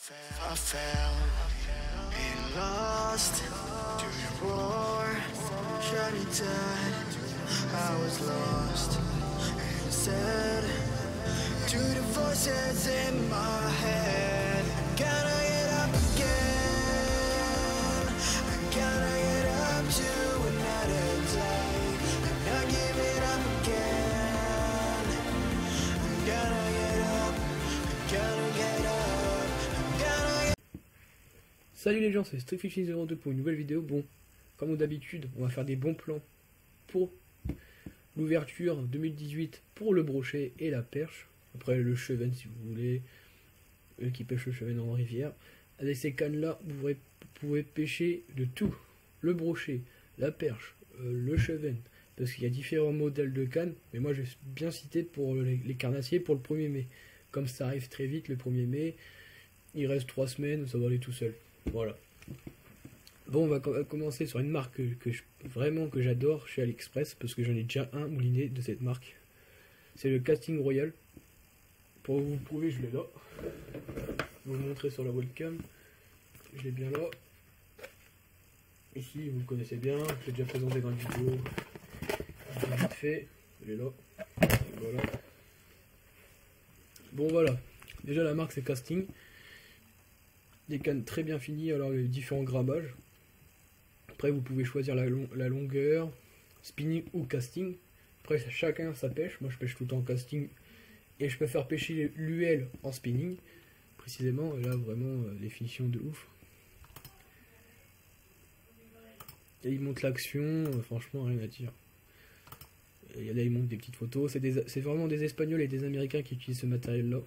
I fell and lost to the roar, shining tide. I was lost and said to the voices in my head, I gotta get up again, I gotta get up to another day, and not give it up again. I gotta get up, I gotta get up, I gotta get. Salut les gens, c'est StrickFishing02 pour une nouvelle vidéo. Bon, comme d'habitude, on va faire des bons plans pour l'ouverture 2018 pour le brochet et la perche. Après le cheven si vous voulez, eux qui pêchent le cheven en rivière. Avec ces cannes là, vous pouvez pêcher de tout. Le brochet, la perche, le cheven. Parce qu'il y a différents modèles de cannes. Mais moi j'ai bien cité pour les carnassiers pour le 1er mai. Comme ça arrive très vite le 1er mai, il reste 3 semaines, ça va aller tout seul. Voilà. Bon, on va commencer sur une marque que j'adore chez AliExpress, parce que j'en ai déjà un moulinet de cette marque. C'est le Casting Royal. Pour vous prouver, je l'ai là. Je vais vous montrer sur la webcam. Je l'ai bien là. Ici, vous le connaissez bien. Je l'ai déjà présenté dans une vidéo. Je l'ai vite fait. Il est là. Et voilà. Bon, voilà. Déjà, la marque, c'est Casting. Des cannes très bien finies, alors les différents grammages. Après vous pouvez choisir la longueur, spinning ou casting. Après chacun sa pêche, moi je pêche tout le temps en casting. Et je peux faire pêcher l'UL en spinning. Précisément, et là vraiment les finitions de ouf. Et il montre l'action, franchement rien à dire. Et là il montre des petites photos, c'est vraiment des Espagnols et des Américains qui utilisent ce matériel là.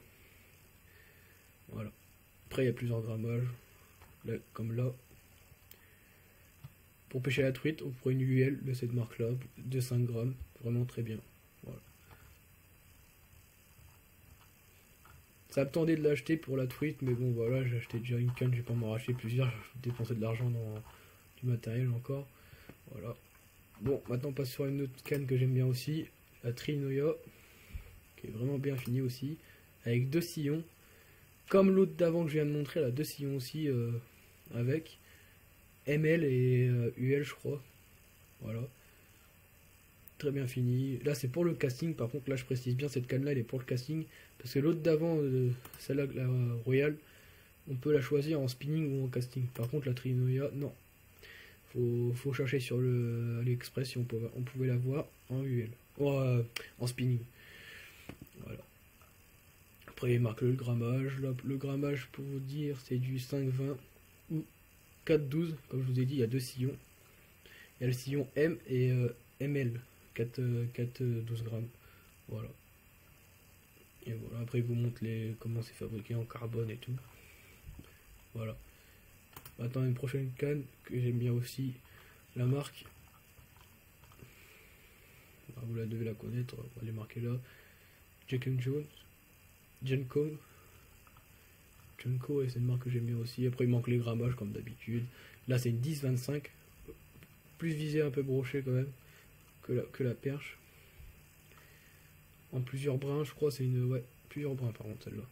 Voilà. Après il y a plusieurs grammages, là, comme là. Pour pêcher la truite, on prend une UL de cette marque là, de 5 grammes, vraiment très bien. Voilà. Ça me tendait de l'acheter pour la truite, mais bon voilà, j'ai acheté déjà une canne, je vais pas m'en racheter plusieurs, j'ai dépensé de l'argent dans du matériel encore. Voilà. Bon, maintenant on passe sur une autre canne que j'aime bien aussi, la Trinoya, qui est vraiment bien finie aussi, avec 2 sillons. Comme l'autre d'avant que je viens de montrer, là, 2 sillons aussi avec ML et UL je crois. Voilà. Très bien fini. Là c'est pour le casting, par contre là je précise bien, cette canne là elle est pour le casting. Parce que l'autre d'avant, celle-là, la Royal, on peut la choisir en spinning ou en casting. Par contre la Trinoya, non. Faut chercher sur le AliExpress si on pouvait la voir en UL. En spinning. Voilà. Après il marque le grammage. Le grammage pour vous dire c'est du 5,20 ou 4,12. Comme je vous ai dit, il y a 2 sillons. Il y a le sillon M et ML. 4,12 grammes. Voilà. Et voilà. Après il vous montre comment c'est fabriqué en carbone et tout. Voilà. Maintenant une prochaine canne que j'aime bien aussi. La marque. Alors, vous la devez la connaître. On va les marquer là. Jack & Jones. Genco, et c'est une marque que j'aime bien aussi. Après il manque les grammages comme d'habitude. Là c'est une 10-25, plus visée un peu brochet quand même que la perche. En plusieurs brins, je crois c'est une... Ouais, plusieurs brins par contre celle-là.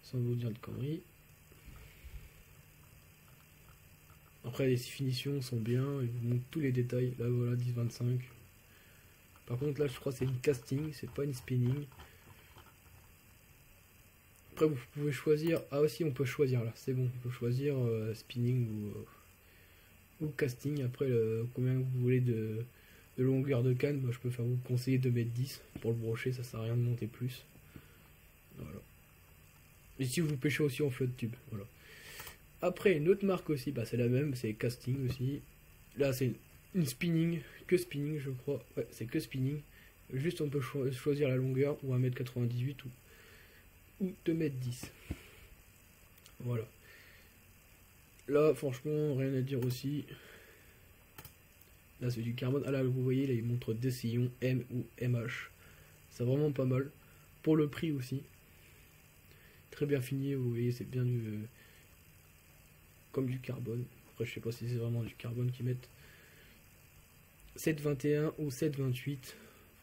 Sans vous dire de conneries. Après les finitions sont bien, ils vous montrent tous les détails. Là voilà, 10-25. Par contre là je crois c'est une casting, c'est pas une spinning. Après vous pouvez choisir, ah aussi on peut choisir là, c'est bon, on peut choisir spinning ou casting. Après combien vous voulez de longueur de canne, moi je peux faire vous conseiller de mettre 10 pour le brochet, ça sert à rien de monter plus. Voilà. Et si vous pêchez aussi en flotte tube, voilà. Après une autre marque aussi, bah c'est la même, c'est casting aussi. Là c'est une spinning, que spinning je crois, ouais c'est que spinning. Juste on peut choisir la longueur ou 1,98 m ou 2,10 m. Voilà. Là, franchement, rien à dire aussi. Là, c'est du carbone. Ah là, vous voyez, là, il montre 2 sillons M ou MH. C'est vraiment pas mal. Pour le prix aussi. Très bien fini, vous voyez, c'est bien du... comme du carbone. Après, je sais pas si c'est vraiment du carbone qu'ils mettent. 7,21 ou 7,28.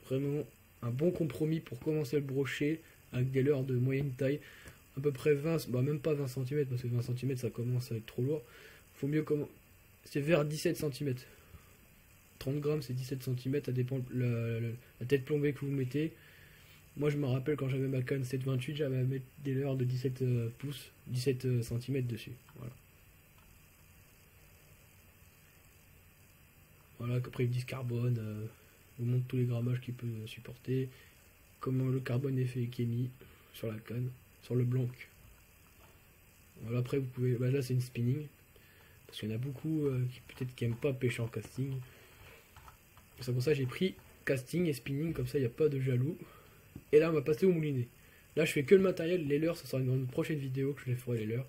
Vraiment un bon compromis pour commencer le brochet avec des leurres de moyenne taille. à peu près 20, bah même pas 20 cm parce que 20 cm ça commence à être trop lourd. Faut mieux comment. C'est vers 17 cm. 30 grammes c'est 17 cm, ça dépend la tête plombée que vous mettez. Moi je me rappelle quand j'avais ma Canon 728, j'avais à mettre des leurres de 17 pouces, 17 cm dessus. Voilà. Voilà, après ils disent carbone, vous montre tous les grammages qu'il peut supporter, comment le carbone est fait qui est mis sur la canne, sur le blanc. Voilà, après vous pouvez. Bah là c'est une spinning. Parce qu'il y en a beaucoup qui peut-être qui aiment pas pêcher en casting. C'est pour ça que j'ai pris casting et spinning, comme ça il n'y a pas de jaloux. Et là on va passer au moulinet. Là je fais que le matériel, les leurres, ça sera dans une prochaine vidéo que je les ferai les leurres.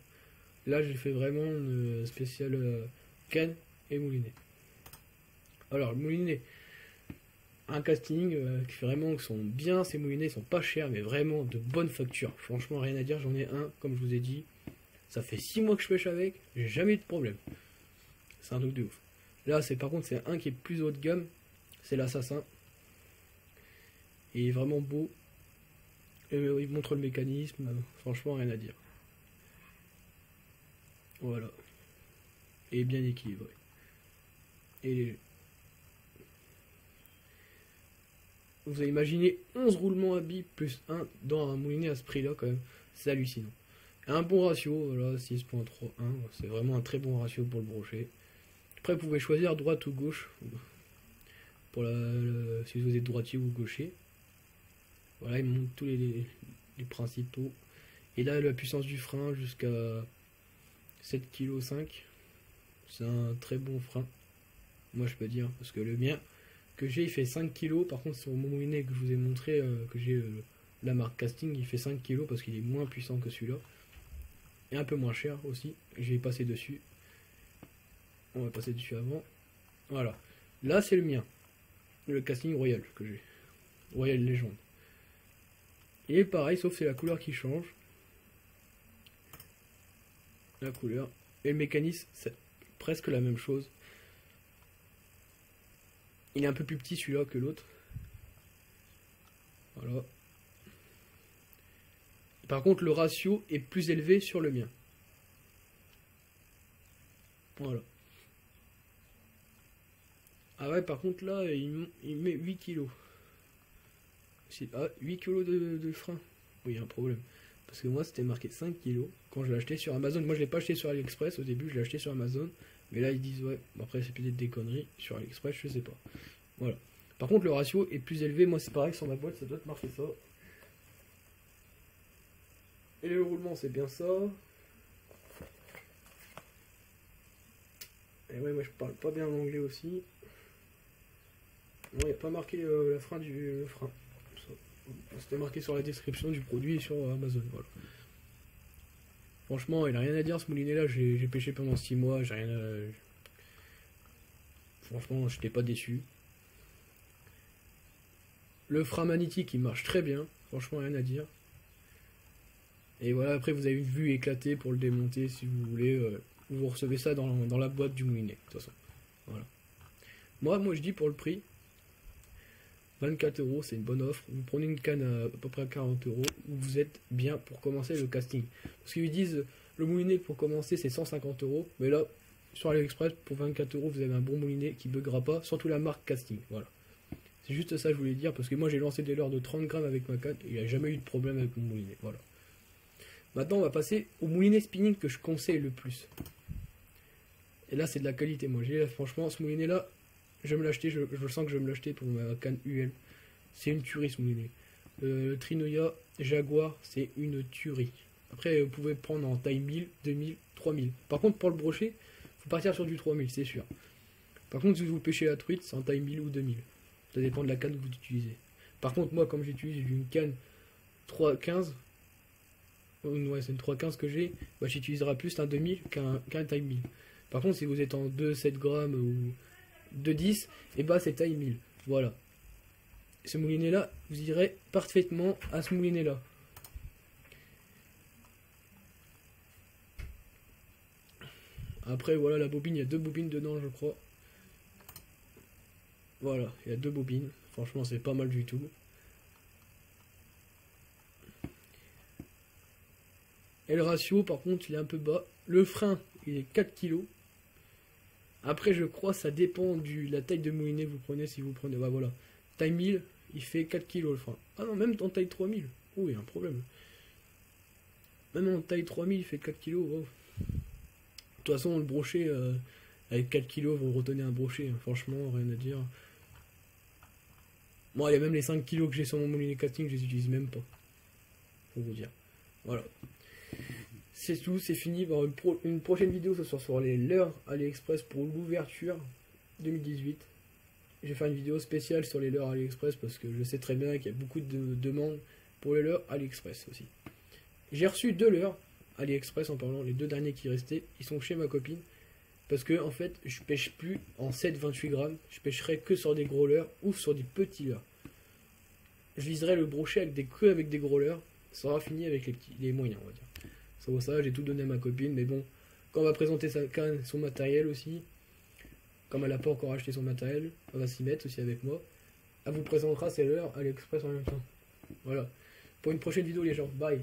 Là j'ai fait vraiment une spéciale canne et moulinet. Alors le moulinet, un casting qui fait vraiment que sont bien, ces moulinets sont pas chers mais vraiment de bonne facture. Franchement rien à dire, j'en ai un comme je vous ai dit. Ça fait 6 mois que je pêche avec, j'ai jamais eu de problème. C'est un truc de ouf. Là, par contre, c'est un qui est plus haut de gamme. C'est l'assassin. Il est vraiment beau. Il montre le mécanisme. Franchement, rien à dire. Voilà. Et bien équilibré. Et léger. Vous avez imaginé 11 roulements à billes plus 1 dans un moulinet à ce prix-là, quand même. C'est hallucinant. Un bon ratio, voilà, 6.31, c'est vraiment un très bon ratio pour le brochet. Après, vous pouvez choisir droite ou gauche, pour si vous êtes droitier ou gaucher. Voilà, il montre tous les principaux. Et là, la puissance du frein jusqu'à 7,5 kg. C'est un très bon frein, moi je peux dire, parce que le mien que j'ai, il fait 5 kg. Par contre, sur mon moulinet que je vous ai montré, que j'ai la marque Casting, il fait 5 kg parce qu'il est moins puissant que celui-là. Et un peu moins cher aussi. Je vais passer dessus. On va passer dessus avant. Voilà. Là, c'est le mien. Le casting Royal que j'ai. Royal Légende. Il est pareil, sauf c'est la couleur qui change. La couleur. Et le mécanisme, c'est presque la même chose. Il est un peu plus petit celui-là que l'autre. Voilà. Par contre, le ratio est plus élevé sur le mien. Voilà. Ah ouais, par contre, là, il met 8 kg. Ah, 8 kg de frein. Oui, il y a un problème. Parce que moi, c'était marqué 5 kg quand je l'ai acheté sur Amazon. Moi, je l'ai pas acheté sur AliExpress au début, je l'ai acheté sur Amazon. Mais là, ils disent, ouais, après, c'est peut-être des conneries. Sur AliExpress, je sais pas. Voilà. Par contre, le ratio est plus élevé. Moi, c'est pareil, sur ma boîte, ça doit être marqué ça. Et le roulement, c'est bien ça. Et ouais, moi, je parle pas bien l'anglais aussi. Non, il n'y a pas marqué la frein du frein. C'était marqué sur la description du produit et sur Amazon. Voilà. Franchement, il n'a rien à dire ce moulinet là. J'ai pêché pendant 6 mois. J'ai rien à... Franchement, je n'étais pas déçu. Le frein magnétique il marche très bien. Franchement, rien à dire. Et voilà, après vous avez une vue éclatée pour le démonter si vous voulez. Vous recevez ça dans la boîte du moulinet. De toute façon. Voilà. Moi je dis pour le prix. 24 €, c'est une bonne offre. Vous prenez une canne à peu près à 40 €, vous êtes bien pour commencer le casting. Parce qu'ils disent le moulinet pour commencer c'est 150 €, mais là sur AliExpress pour 24 € vous avez un bon moulinet qui buggera pas, surtout la marque Casting. Voilà. C'est juste ça que je voulais dire parce que moi j'ai lancé des leurres de 30 grammes avec ma canne et il n'y a jamais eu de problème avec mon moulinet. Voilà. Maintenant on va passer au moulinet spinning que je conseille le plus. Et là c'est de la qualité. Moi j'ai franchement ce moulinet là. Je vais me l'acheter, je sens que je vais me l'acheter pour ma canne UL. C'est une tuerie ce moulinet. Le Trinoya Jaguar, c'est une tuerie. Après, vous pouvez prendre en taille 1000, 2000, 3000. Par contre, pour le brochet, il faut partir sur du 3000, c'est sûr. Par contre, si vous pêchez la truite, c'est en taille 1000 ou 2000. Ça dépend de la canne que vous utilisez. Par contre, moi, comme j'utilise une canne 315, ouais, c'est une 315 que j'ai, bah, j'utiliserai plus un 2000 qu'un taille 1000. Par contre, si vous êtes en 2,7 grammes ou 2,10, et bah c'est taille 1000. Voilà. Ce moulinet là, vous irez parfaitement à ce moulinet là. Après voilà la bobine, il y a 2 bobines dedans je crois. Voilà, il y a 2 bobines. Franchement c'est pas mal du tout. Et le ratio, par contre, il est un peu bas. Le frein, il est 4 kg. Après, je crois, ça dépend de la taille de moulinet que vous prenez. Si vous prenez, bah voilà, taille 1000, il fait 4 kg le frein. Ah non, même en taille 3000. Oh, il y a un problème. Même en taille 3000, il fait 4 kg. Oh. De toute façon, le brochet, avec 4 kg, vous retenez un brochet. Hein. Franchement, rien à dire. Moi, il y a même les 5 kg que j'ai sur mon moulinet casting, je les utilise même pas. Faut vous dire. Voilà. C'est tout, c'est fini. Bon, une prochaine vidéo ce soir sur les leurres AliExpress pour l'ouverture 2018. Je vais faire une vidéo spéciale sur les leurres AliExpress parce que je sais très bien qu'il y a beaucoup de demandes pour les leurres AliExpress aussi. J'ai reçu 2 leurres AliExpress en parlant, les 2 derniers qui restaient, ils sont chez ma copine. Parce que en fait, je pêche plus en 7-28 grammes, je pêcherai que sur des gros leurres ou sur des petits leurres. Je viserai le brochet avec des gros leurres, ça aura fini avec les moyens, on va dire. C'est pour ça, j'ai tout donné à ma copine, mais bon, quand on va présenter son matériel aussi, comme elle n'a pas encore acheté son matériel, elle va s'y mettre aussi avec moi. Elle vous présentera ses leurres AliExpress en même temps. Voilà. Pour une prochaine vidéo les gens, bye.